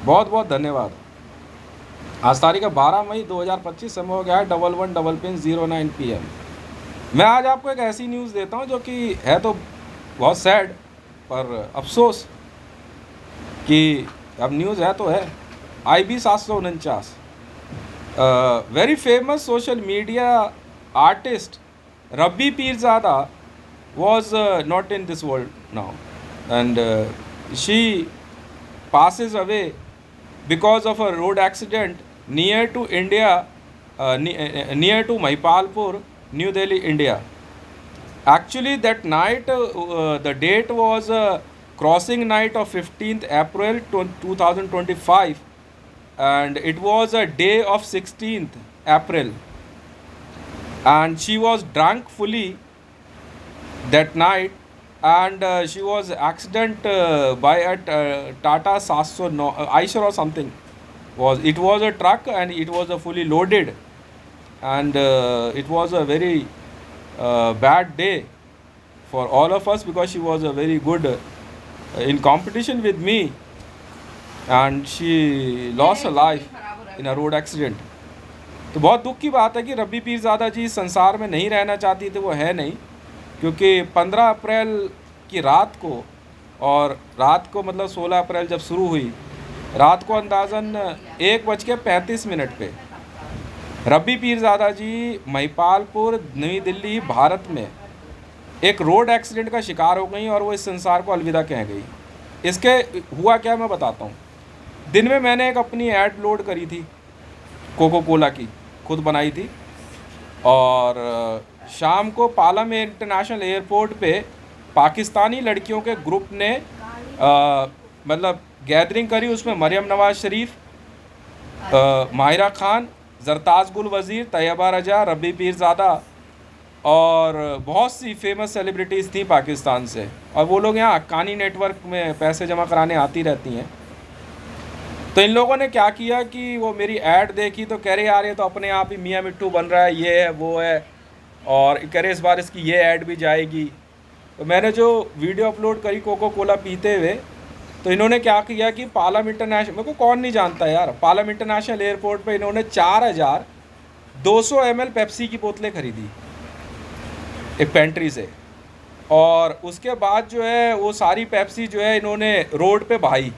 बहुत बहुत धन्यवाद। आज तारीख है 12 मई 2025, समय हो गया है 11:09 PM। मैं आज आपको एक ऐसी न्यूज़ देता हूँ जो कि है तो बहुत सैड, पर अफसोस कि अब न्यूज़ है तो है। IB 749, very famous social media artist rabi Pirzada was not in this world now, and she passes away because of a road accident near to India, near to Mahipalpur, New Delhi, India. Actually, that night, the date was crossing night of 15th April 2025, and it was a day of 16th April, and she was drunk fully that night, and she was accident by at Tata Sasso no, Eicher or something. It was a truck and it was a fully loaded, and it was a very bad day for all of us because she was a very good in competition with me, and she lost her life in a road accident. तो बहुत दुख की बात है कि रब्बी पीरज़ादा जी इस संसार में नहीं रहना चाहती थी, वो है नहीं, क्योंकि 15 अप्रैल की रात को, और रात को मतलब 16 अप्रैल जब शुरू हुई, रात को अंदाज़न 1:35 पे रब्बी पीरज़ादा जी महिपालपुर, नई दिल्ली, भारत में एक रोड एक्सीडेंट का शिकार हो गई और वो इस संसार को अलविदा कह गई। इसके हुआ क्या मैं बताता हूँ। दिन में मैंने एक अपनी ऐड लोड करी थी कोको कोला की, खुद बनाई थी, और शाम को पालम इंटरनेशनल एयरपोर्ट पे पाकिस्तानी लड़कियों के ग्रुप ने मतलब गैदरिंग करी। उसमें मरियम नवाज़ शरीफ, माहिरा खान, जरताज गुल वज़ीर, तैयबा रजा, रब्बी पीरज़ादा और बहुत सी फेमस सेलिब्रिटीज़ थी पाकिस्तान से, और वो लोग यहाँ हक्कानी नेटवर्क में पैसे जमा कराने आती रहती हैं। तो इन लोगों ने क्या किया कि वो मेरी ऐड देखी तो कह रहे यार ये तो अपने आप ही मियाँ मिट्टू बन रहा है, ये है वो है, और कह रहे इस बार इसकी ये ऐड भी जाएगी। तो मैंने जो वीडियो अपलोड करी कोको कोला पीते हुए, तो इन्होंने क्या किया कि पालम इंटरनेशनल, मेरे को कौन नहीं जानता यार, पालम इंटरनेशनल एयरपोर्ट पे इन्होंने 4200 ml पेप्सी की बोतलें खरीदी एक पेंट्री से, और उसके बाद जो है वो सारी पेप्सी जो है इन्होंने रोड पे बहाई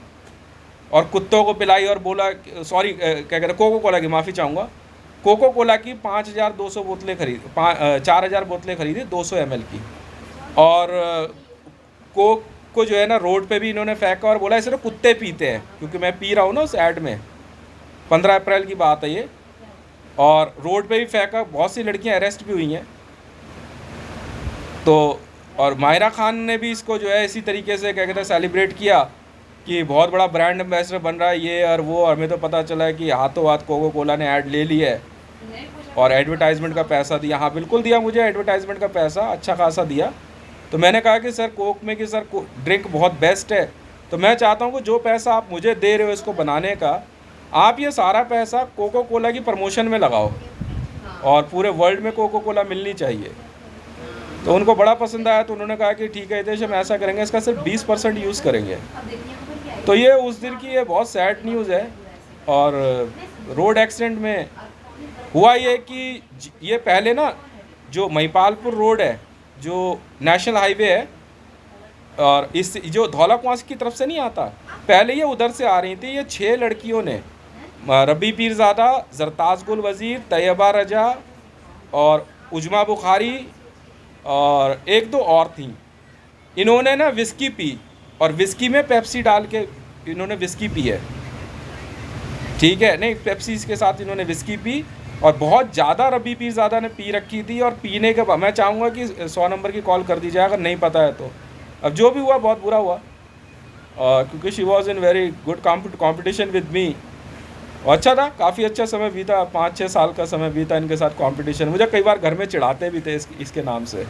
और कुत्तों को पिलाई, और बोला सॉरी क्या कहते हैं, कोको कोला की माफ़ी चाहूँगा, कोको कोला की 5200 बोतलें खरीदी, 4000 बोतलें खरीदी 200 ml की, और कोक को जो है ना रोड पे भी इन्होंने फेंका और बोला इसे तो कुत्ते पीते हैं, क्योंकि मैं पी रहा हूँ ना उस ऐड में। 15 अप्रैल की बात है ये, और रोड पे भी फेंका, बहुत सी लड़कियाँ अरेस्ट भी हुई हैं। तो और माहिरा खान ने भी इसको जो है इसी तरीके से क्या कहते हैं सेलिब्रेट किया कि बहुत बड़ा ब्रांड एम्बेसडर बन रहा है ये और वो, और हमें तो पता चला है कि हाथों हाथ कोको कोला ने ऐड ले ली है और एडवर्टाइजमेंट का पैसा दिया। हाँ बिल्कुल दिया, मुझे एडवर्टाइजमेंट का पैसा अच्छा खासा दिया। तो मैंने कहा कि सर कोक में कि सर ड्रिंक बहुत बेस्ट है, तो मैं चाहता हूँ कि जो पैसा आप मुझे दे रहे हो इसको बनाने का, आप ये सारा पैसा कोको कोला की प्रमोशन में लगाओ और पूरे वर्ल्ड में कोको कोला मिलनी चाहिए। तो उनको बड़ा पसंद आया, तो उन्होंने कहा कि ठीक है हितेश हम ऐसा करेंगे, इसका सिर्फ 20% यूज़ करेंगे। तो ये उस दिन की ये बहुत सैड न्यूज़ है। और रोड एक्सीडेंट में हुआ ये कि ये पहले ना जो महिपालपुर रोड है जो नेशनल हाईवे है, और इस जो धौला कुआं की तरफ से नहीं आता, पहले ये उधर से आ रही थी। ये 6 लड़कियों ने, रब्बी पीरज़ादा, जरताज गुल वज़ीर, तैयबा रजा और उजमा बुखारी और 1-2 और थी, इन्होंने ना विस्की पी, और विस्की में पेप्सी डाल के इन्होंने विस्की पी है, ठीक है, नहीं पेप्सी के साथ इन्होंने विस्की पी, और बहुत ज़्यादा रब्बी पीरज़ादा ने पी रखी थी। और पीने के बाद मैं चाहूँगा कि 100 नंबर की कॉल कर दी जाए अगर नहीं पता है तो। अब जो भी हुआ बहुत बुरा हुआ, क्योंकि she was in very good competition with me, और अच्छा था, काफ़ी अच्छा समय बीता, 5-6 साल का समय बीता इनके साथ कंपटीशन। मुझे कई बार घर में चिढ़ाते भी थे इसके नाम से,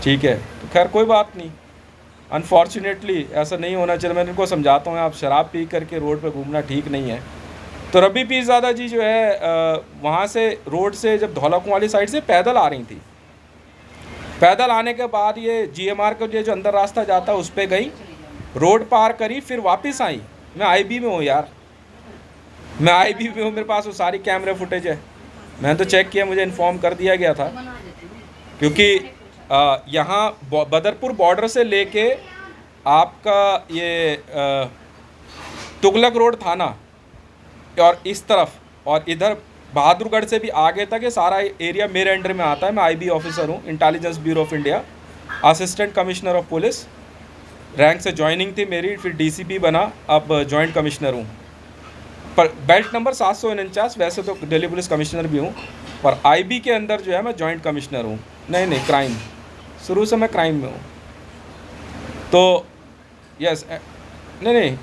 ठीक है, तो खैर कोई बात नहीं। अनफॉर्चुनेटली ऐसा नहीं होना चाहिए। मैं इनको समझाता हूँ आप शराब पी करके रोड पे घूमना ठीक नहीं है। तो रब्बी पीरज़ादा जी जो है वहाँ से रोड से जब धौला कुआं वाली साइड से पैदल आ रही थी, पैदल आने के बाद ये GMR का जो अंदर रास्ता जाता है उस पर गई, रोड पार करी, फिर वापस आई मैं आईबी में हूँ यार, मैं आईबी में हूँ, मेरे पास वो सारी कैमरे फुटेज है। मैंने तो चेक किया, मुझे इन्फॉर्म कर दिया गया था, क्योंकि यहाँ बदरपुर बॉर्डर से लेके आपका ये तुगलक रोड थाना और इस तरफ, और इधर बहादुरगढ़ से भी आगे तक ये सारा एरिया मेरे अंडर में आता है। मैं आईबी ऑफिसर हूँ, intelligence bureau of India, assistant commissioner of police. Rank से ज्वाइनिंग थी मेरी, फिर डीसीपी बना, अब जॉइंट कमिश्नर हूँ। पर बेल्ट नंबर 749, वैसे तो दिल्ली पुलिस कमिश्नर भी हूँ, पर आईबी के अंदर जो है मैं जॉइंट कमिश्नर हूँ। नहीं क्राइम, शुरू से मैं क्राइम में हूँ। तो यस, नहीं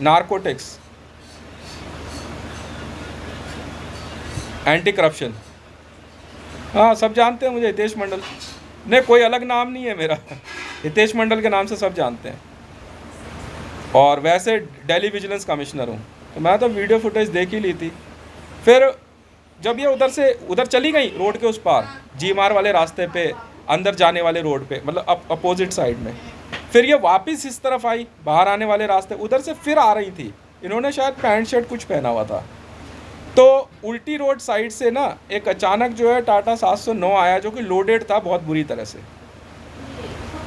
नारकोटिक्स, एंटी करप्शन, हाँ सब जानते हैं मुझे, हितेश मंडल। नहीं, कोई अलग नाम नहीं है मेरा, हितेश मंडल के नाम से सब जानते हैं। और वैसे दिल्ली विजिलेंस कमिश्नर हूँ। तो मैं तो वीडियो फुटेज देख ही ली थी। फिर जब ये उधर चली गई रोड के उस पार, जीमार वाले रास्ते पे, अंदर जाने वाले रोड पे, मतलब अपोजिट साइड में, फिर ये वापस इस तरफ आई, बाहर आने वाले रास्ते उधर से फिर आ रही थी। इन्होंने शायद पैंट शर्ट कुछ पहना हुआ था। तो उल्टी रोड साइड से ना एक अचानक जो है टाटा 709 आया, जो कि लोडेड था बहुत बुरी तरह से,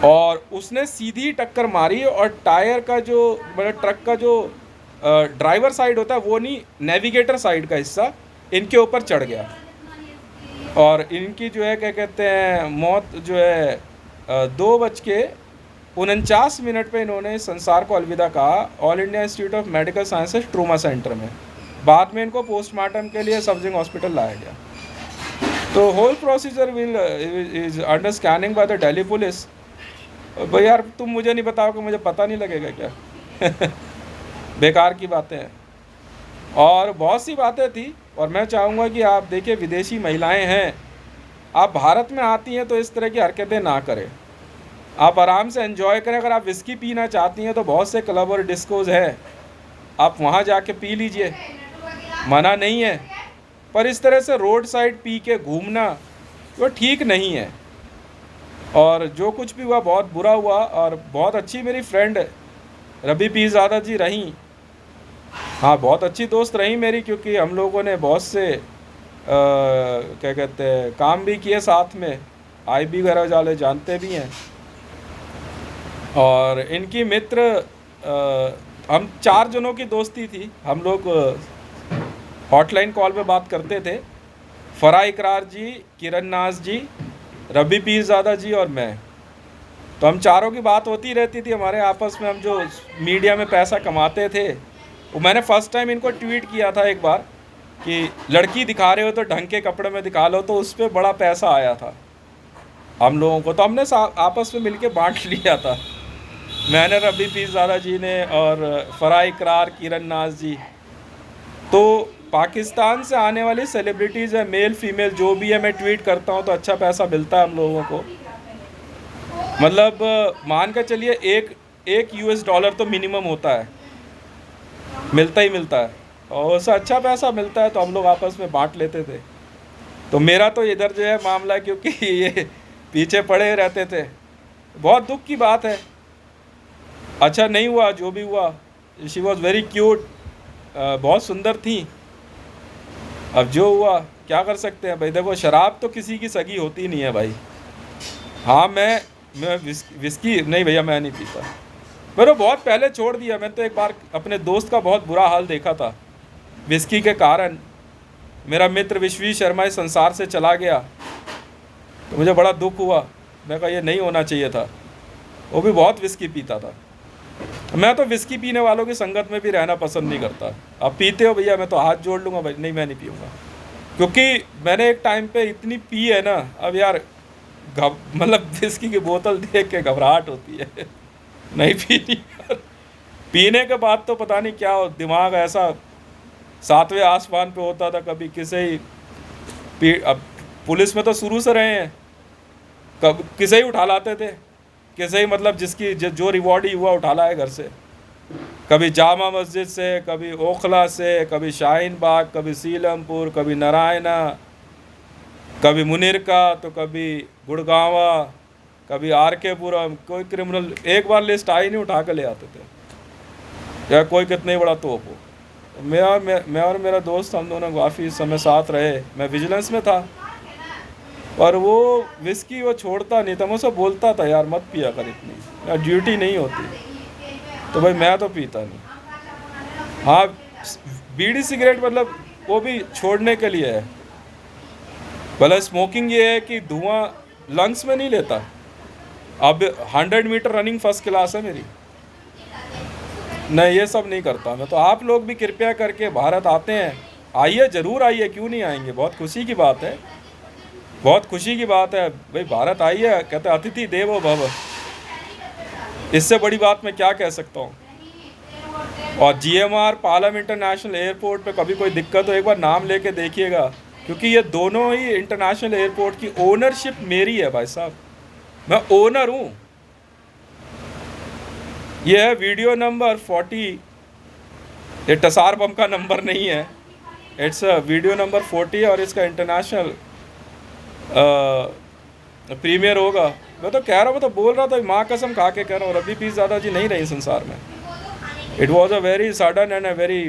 और उसने सीधी टक्कर मारी, और टायर का जो मतलब ट्रक का जो ड्राइवर साइड होता है वो नहीं, नेविगेटर साइड का हिस्सा इनके ऊपर चढ़ गया, और इनकी जो है क्या कहते हैं मौत जो है 2:49 पे इन्होंने संसार को अलविदा कहा, all India institute of medical sciences trauma centre में। बाद में इनको पोस्टमार्टम के लिए सब्जिंग हॉस्पिटल लाया गया। तो whole procedure is under scanning by the Delhi police. भाई यार तुम मुझे नहीं बताओगे, मुझे पता नहीं लगेगा क्या? बेकार की बातें हैं, और बहुत सी बातें थी। और मैं चाहूँगा कि आप देखिए, विदेशी महिलाएं हैं, आप भारत में आती हैं तो इस तरह की हरकतें ना करें, आप आराम से एंजॉय करें। अगर आप विस्की पीना चाहती हैं तो बहुत से क्लब और डिस्कोज हैं, आप वहाँ जाके पी लीजिए, मना नहीं है। पर इस तरह से रोड साइड पी के घूमना वो ठीक नहीं है। और जो कुछ भी हुआ बहुत बुरा हुआ, और बहुत अच्छी मेरी फ्रेंड रबी पीरजादा जी रहीं, हाँ बहुत अच्छी दोस्त रही मेरी, क्योंकि हम लोगों ने बहुत से क्या कहते हैं काम भी किए साथ में, आईबी वगैरह वाले जानते भी हैं। और इनकी मित्र हम 4 जनों की दोस्ती थी। हम लोग हॉटलाइन कॉल पे बात करते थे, फरा इकरार जी, किरण नाज जी, रबी पीरजादा जी और मैं। तो हम चारों की बात होती रहती थी हमारे आपस में। हम जो मीडिया में पैसा कमाते थे, वो मैंने फ़र्स्ट टाइम इनको ट्वीट किया था एक बार कि लड़की दिखा रहे हो तो ढंग के कपड़े में दिखा लो, तो उस पर बड़ा पैसा आया था हम लोगों को। तो हमने आपस में मिलके बांट लिया था, मैंने, रबी पीरजादा जी ने और फरा इकरार, किरण नाज जी। तो पाकिस्तान से आने वाली सेलिब्रिटीज़ है, मेल फीमेल जो भी है, मैं ट्वीट करता हूँ तो अच्छा पैसा मिलता है हम लोगों को। मतलब मान कर चलिए एक US डॉलर तो मिनिमम होता है, मिलता ही मिलता है, और उससे अच्छा पैसा मिलता है, तो हम लोग आपस में बांट लेते थे। तो मेरा तो इधर जो है मामला, क्योंकि ये पीछे पड़े रहते थे, बहुत दुख की बात है। अच्छा नहीं हुआ जो भी हुआ। शी वॉज वेरी क्यूट, बहुत सुंदर थी। अब जो हुआ क्या कर सकते हैं भाई। देखो, शराब तो किसी की सगी होती नहीं है भाई। हाँ मैं विस्की नहीं भैया, मैं नहीं पीता। मैंने बहुत पहले छोड़ दिया। मैं तो एक बार अपने दोस्त का बहुत बुरा हाल देखा था विस्की के कारण। मेरा मित्र विश्वी शर्मा इस संसार से चला गया, तो मुझे बड़ा दुख हुआ। मैं कहा ये नहीं होना चाहिए था। वो भी बहुत विस्की पीता था। मैं तो विस्की पीने वालों की संगत में भी रहना पसंद नहीं करता। आप पीते हो भैया, मैं तो हाथ जोड़ लूँगा भाई, नहीं मैं नहीं पीऊँगा। क्योंकि मैंने एक टाइम पे इतनी पी है ना, अब यार मतलब विस्की की बोतल देख के घबराहट होती है। नहीं पीनी यार। पीने के बाद तो पता नहीं क्या हो, दिमाग ऐसा 7वें आसमान पे होता था। कभी किसे ही अब पुलिस में तो शुरू से रहे हैं, कब किसे ही उठा लाते थे, किसे ही मतलब जिसकी जो रिवॉर्ड ही हुआ उठा लाए घर से। कभी जामा मस्जिद से, कभी ओखला से, कभी शाहीन बाग, कभी सीलमपुर, कभी नारायणा, कभी मुनीर का, तो कभी गुड़गांवा, कभी RK पुरम। कोई क्रिमिनल एक बार लिस्ट आई नहीं, उठा कर ले आते थे। या कोई कितने बड़ा तोप हो। मैं और मेरा दोस्त हम दोनों काफ़ी समय साथ रहे। मैं विजिलेंस में था, और वो विस्की वो छोड़ता नहीं था। मुझसे बोलता था यार मत पिया कर इतनी, यार ड्यूटी नहीं होती। तो भाई मैं तो पीता नहीं। हाँ, बीड़ी सिगरेट मतलब वो भी छोड़ने के लिए है। भला स्मोकिंग ये है कि धुआं लंग्स में नहीं लेता। अब 100 मीटर रनिंग फर्स्ट क्लास है मेरी। नहीं, ये सब नहीं करता मैं। तो आप लोग भी कृपया करके भारत आते हैं, आइए, ज़रूर आइए, क्यों नहीं आएंगे। बहुत खुशी की बात है, बहुत खुशी की बात है भाई। भारत आइए, कहते अतिथि देवो भव, इससे बड़ी बात मैं क्या कह सकता हूँ। और जीएमआर पालम इंटरनेशनल एयरपोर्ट पे कभी कोई दिक्कत हो एक बार नाम लेके देखिएगा, क्योंकि ये दोनों ही इंटरनेशनल एयरपोर्ट की ओनरशिप मेरी है भाई साहब, मैं ओनर हूँ। ये है वीडियो नंबर 40, ये टसार बम का नंबर नहीं है, इट्स वीडियो नंबर 40, और इसका इंटरनेशनल प्रीमियर होगा। मैं तो कह रहा हूँ, मैं तो बोल रहा था, माँ कसम खा के कह रहा हूँ, रबी पीर ज़्यादा जी नहीं रही संसार में। It was a very sudden and a very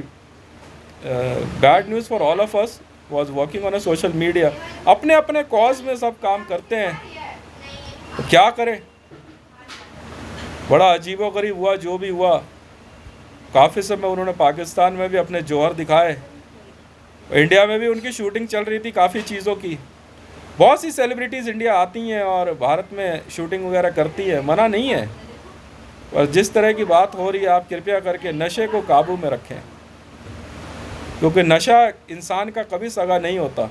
bad news for all of us. Was working on a social media, अपने अपने कॉज में सब काम करते हैं, तो क्या करें। बड़ा अजीबोगरीब हुआ जो भी हुआ। काफ़ी समय उन्होंने पाकिस्तान में भी अपने जौहर दिखाए, इंडिया में भी उनकी शूटिंग चल रही थी काफ़ी चीज़ों की। बहुत सी सेलिब्रिटीज़ इंडिया आती हैं और भारत में शूटिंग वगैरह करती है, मना नहीं है। और जिस तरह की बात हो रही है, आप कृपया करके नशे को काबू में रखें, क्योंकि नशा इंसान का कभी सगा नहीं होता।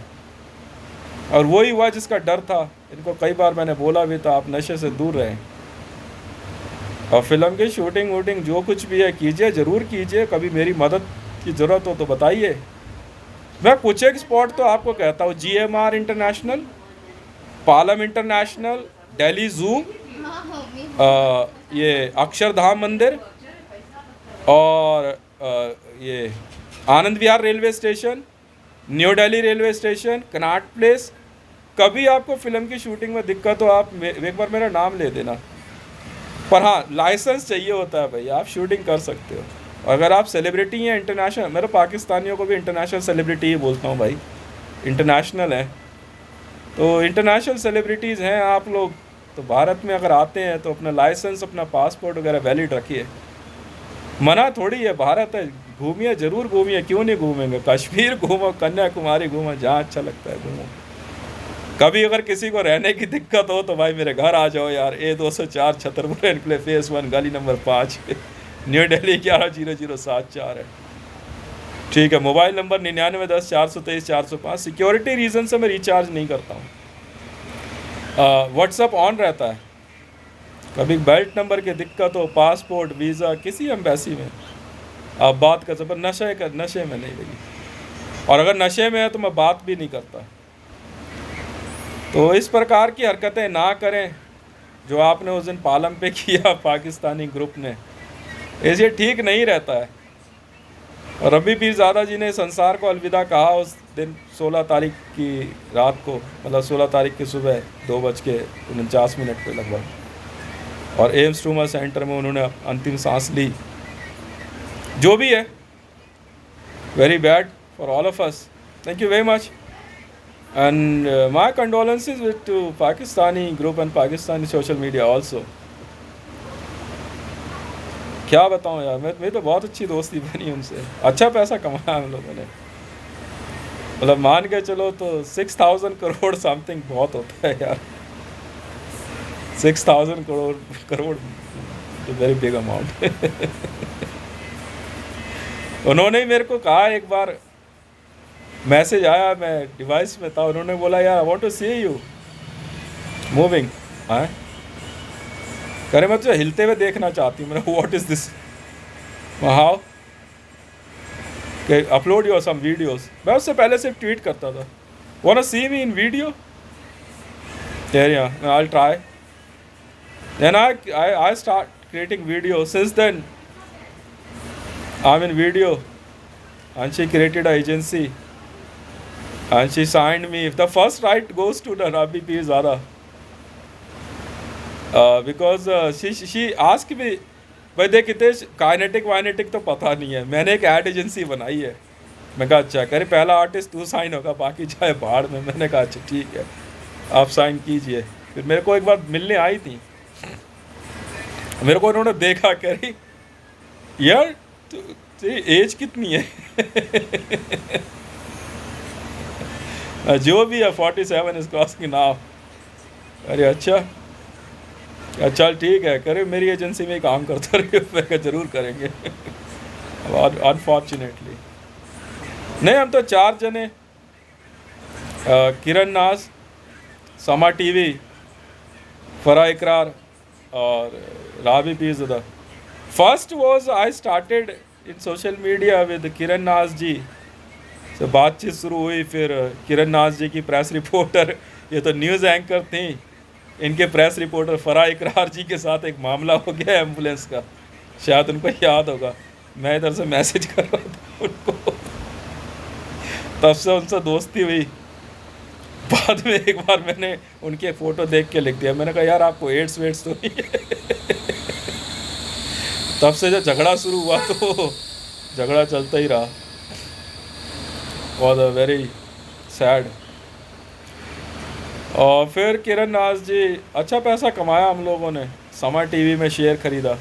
और वही हुआ जिसका डर था। इनको कई बार मैंने बोला भी था, आप नशे से दूर रहें, और फिल्म की शूटिंग वूटिंग जो कुछ भी है कीजिए, ज़रूर कीजिए। कभी मेरी मदद की ज़रूरत हो तो बताइए। मैं कुछ एक स्पॉट तो आपको कहता हूँ, GMR international, Palam international, Delhi zoo, ये अक्षरधाम मंदिर, और ये Anand Vihar railway station, New Delhi railway station, Connaught Place. कभी आपको फ़िल्म की शूटिंग में दिक्कत हो, आप एक बार मेरा नाम ले देना। पर हाँ, लाइसेंस चाहिए होता है भाई, आप शूटिंग कर सकते हो। अगर आप सेलिब्रिटी हैं इंटरनेशनल, मैं तो पाकिस्तानियों को भी इंटरनेशनल सेलिब्रिटी ही बोलता हूँ भाई, इंटरनेशनल है। तो इंटरनेशनल सेलिब्रिटीज़ हैं आप लोग, तो भारत में अगर आते हैं तो अपना लाइसेंस, अपना पासपोर्ट वगैरह वैलिड रखिए। मना थोड़ी है, भारत है, घूमिए, ज़रूर घूमिए, क्यों नहीं घूमेंगे। कश्मीर घूमो, कन्याकुमारी घूमो, जहाँ अच्छा लगता है घूमो। कभी अगर किसी को रहने की दिक्कत हो तो भाई मेरे घर आ जाओ यार। A204 छतरपुर एनक्लेव फेस 1 गली नंबर 5 न्यू दिल्ली 110074 है। ठीक है, मोबाइल नंबर 9910 423 405। सिक्योरिटी रीज़न से मैं रिचार्ज नहीं करता हूँ। व्हाट्सअप ऑन रहता है। कभी बेल्ट नंबर की दिक्कत हो, पासपोर्ट, वीज़ा, किसी एम्बेसी में आप बात कर सकते, नशे में नहीं लगी। और अगर नशे में है तो मैं बात भी नहीं करता। तो इस प्रकार की हरकतें ना करें जो आपने उस दिन पालम पे किया पाकिस्तानी ग्रुप ने, ऐसे ठीक नहीं रहता है। और रबी पीरज़ादा जी ने संसार को अलविदा कहा उस दिन 16 तारीख की रात को, मतलब 16 तारीख की सुबह 2:49 पे लगभग, और एम्स ट्रूमा सेंटर में उन्होंने अंतिम सांस ली। जो भी है, very bad for all of us. Thank you very much, and my condolences to Pakistani group and Pakistani social media also। क्या बताऊँ यार, मेरी तो बहुत अच्छी दोस्ती बनी उनसे, अच्छा पैसा कमाया हम लोगों ने। मतलब मान के चलो तो 6000 करोड़ समथिंग बहुत होता है यार। 6000 करोड़ वेरी बिग अमाउंट। उन्होंने ही मेरे को कहा एक बार, मैसेज आया, मैं डिवाइस में था, उन्होंने बोला यार I want to see you moving. हाँ, करे मैं तुझे हिलते हुए देखना चाहती हूँ। मैंने व्हाट इज़ दिस, हाउ के अपलोड योर सम वीडियोस। मैं उससे पहले सिर्फ ट्वीट करता था, want to see me in video, I try, then I start creating video. Since then I am in video, and she created a agency and she signed me. The first right goes to the Rabi Pirzada, because she asked me भाई देख Hitesh, kinetic वाइनेटिक तो पता नहीं है, मैंने एक ad agency बनाई है। मैं कहा अच्छा, कह रहे पहला आर्टिस्ट तू साइन होगा, बाकी चाहे बाहर में। मैंने कहा अच्छा ठीक है, आप साइन कीजिए। फिर मेरे को एक बार मिलने आई थी, मेरे को उन्होंने देखा, कह रही यार तेरी एज कितनी है? जो भी है 47 इज क्रॉसिंग नाउ। अरे अच्छा, चल ठीक है, करे मेरी एजेंसी में ही काम करता रहे। मैं कहा जरूर करेंगे। अनफॉर्चुनेटली नहीं, हम तो 4 जने, किरण नाज, समा टीवी, फरा इकरार और Rabi Pirzada. First was I started in social media with Kiran Naz ji से बातचीत शुरू हुई। फिर किरण नाज जी की प्रेस रिपोर्टर, ये तो न्यूज़ एंकर थी, इनके प्रेस रिपोर्टर फरा इकरार जी के साथ एक मामला हो गया एम्बुलेंस का, शायद उनको याद होगा। मैं इधर से मैसेज कर रहा था उनको, तब से उनसे दोस्ती हुई। बाद में एक बार मैंने उनकी एक फ़ोटो देख के लिख दिया, मैंने कहा यार आपको एड्स वेड्स तो नहीं है। तब से जब झगड़ा शुरू हुआ तो झगड़ा चलता ही रहा। Was a very sad. और फिर किरण नाज जी, अच्छा पैसा कमाया हम लोगों ने, समा टीवी में शेयर खरीदा,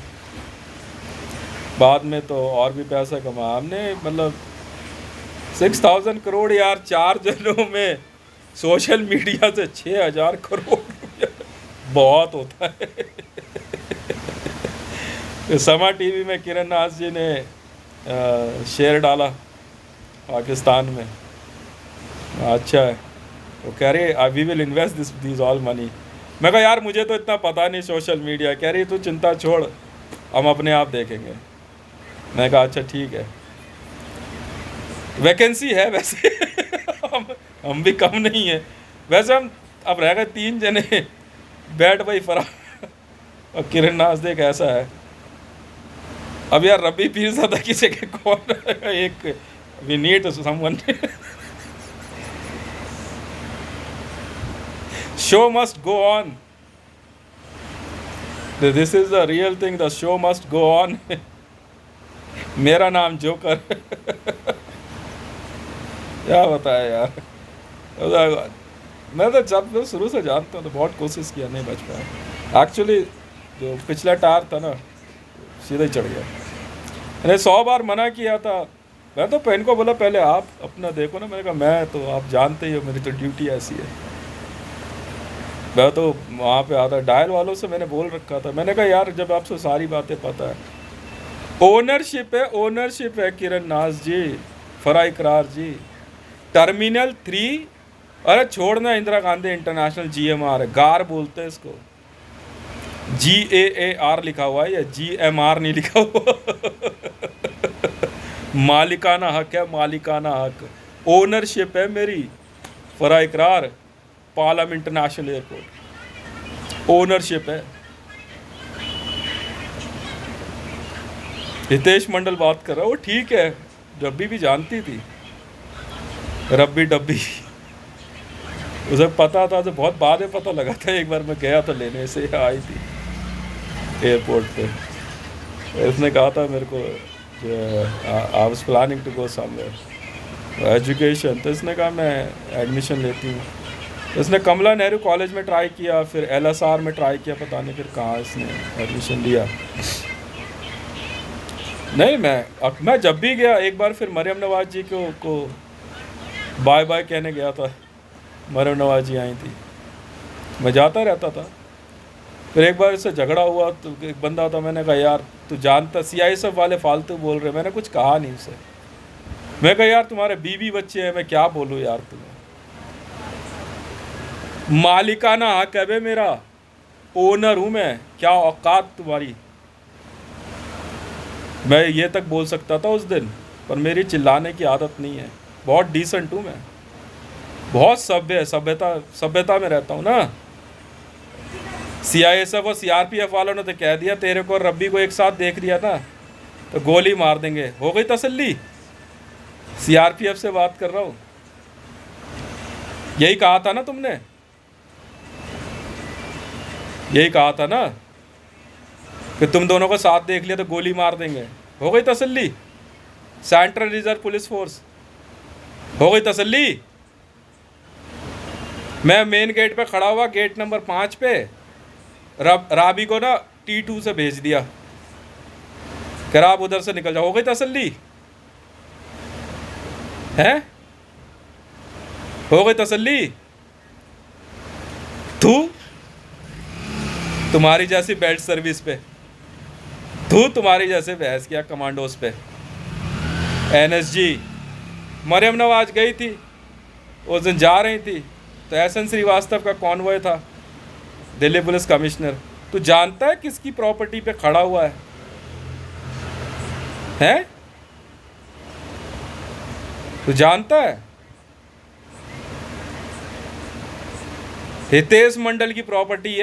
बाद में तो और भी पैसा कमाया हमने, मतलब 6000 करोड़ यार, 4 जनों में सोशल मीडिया से 6000 करोड़ रुपया बहुत होता है। तो समा टीवी में किरण नाज जी ने शेयर डाला पाकिस्तान में, अच्छा है। वो कह रही we will invest this all money. मैं कहा यार मुझे तो इतना पता नहीं सोशल मीडिया। कह रही तू चिंता छोड़, हम अपने आप देखेंगे। मैं कहा अच्छा ठीक है, वैकेंसी है वैसे। हम भी कम नहीं है वैसे। हम अब रह गए 3 जने, बैठ भाई फरा और किरण नाज देख, ऐसा है। अब यार रबी पीरज़ादा की जगह कौन एक, we need someone. Show must go on, this is the real thing, the show must go on. Mera Naam joker. क्या बताया यार, मैं तो जब शुरू से जानता हूँ तो बहुत कोशिश किया, नहीं बच पाया। एक्चुअली जो पिछला टायर था ना, सीधा ही चढ़ गया। मैंने 100 बार मना किया था। मैं तो पेन को बोला पहले आप अपना देखो ना। मैंने कहा मैं तो, आप जानते ही हो मेरी तो ड्यूटी ऐसी है। मैं तो वहाँ पे आता, डायल वालों से मैंने बोल रखा था, मैंने कहा यार जब आपसे सारी बातें पता है, ओनरशिप है किरण नाज जी, फरा इकरार जी, टर्मिनल 3, अरे छोड़ना, इंदिरा गांधी इंटरनेशनल GMR है, गार बोलते हैं इसको, GAAR लिखा हुआ है, या GMR नहीं लिखा हुआ। मालिकाना हक है, मालिकाना हक, ओनरशिप है मेरी। फरा इकरार, पालम इंटरनेशनल एयरपोर्ट, ओनरशिप है। हितेश मंडल बात कर रहा है, वो ठीक है, रब्बी भी जानती थी, रब्बी डब्बी, उसे पता था, तो बहुत बाद में पता लगा था। एक बार मैं गया था लेने से, आई थी एयरपोर्ट पे, उसने कहा था मेरे को I was planning to go somewhere education, तो इसने कहा मैं एडमिशन लेती हूँ। इसने कमला नेहरू कॉलेज में ट्राई किया, फिर LSR में ट्राई किया, पता नहीं फिर कहाँ इसने एडमिशन लिया। नहीं, मैं जब भी गया एक बार, फिर मरियम नवाज जी को बाय बाय कहने गया था। मरियम नवाज जी आई थी, मैं जाता रहता था। फिर एक बार इससे झगड़ा हुआ, तो एक बंदा था, मैंने कहा यार तू जानता, CISF वाले फालतू बोल रहे, मैंने कुछ कहा नहीं उसे। मैं कहा यार तुम्हारे बीवी बच्चे हैं, मैं क्या बोलूँ यार तुम्हें, मालिकाना हक है मेरा, ओनर हूँ मैं, क्या औकात तुम्हारी। मैं ये तक बोल सकता था उस दिन, पर मेरी चिल्लाने की आदत नहीं है, बहुत डिसेंट हूँ मैं, बहुत सभ्य, सभ्यता में रहता हूँ ना। CISF और CRPF वालों ने तो कह दिया तेरे को और रब्बी को एक साथ देख लिया ना तो गोली मार देंगे, हो गई तसल्ली। CRPF से बात कर रहा हूँ, यही कहा था ना तुमने, यही कहा था ना। कि तुम दोनों को साथ देख लिया तो गोली मार देंगे। हो गई तसल्ली? सेंट्रल रिजर्व पुलिस फोर्स, हो गई तसल्ली? मैं मेन गेट पे खड़ा हुआ, गेट नंबर 5 पे, राबी को ना T2 से भेज दिया, कर आप उधर से निकल जाओ। हो गई तसल्ली? हैं? हो गई तसल्ली? तू तुम्हारी जैसी बेल्ट सर्विस पे, तू तुम्हारी जैसे बहस किया कमांडोज पे। NSG मरियम नवाज गई थी उस दिन, जा रही थी तो SN श्रीवास्तव का कॉन्वॉय था, दिल्ली पुलिस कमिश्नर। तू जानता है किसकी प्रॉपर्टी पे खड़ा हुआ है? हैं? तू जानता है? हितेश मंडल की प्रॉपर्टी है।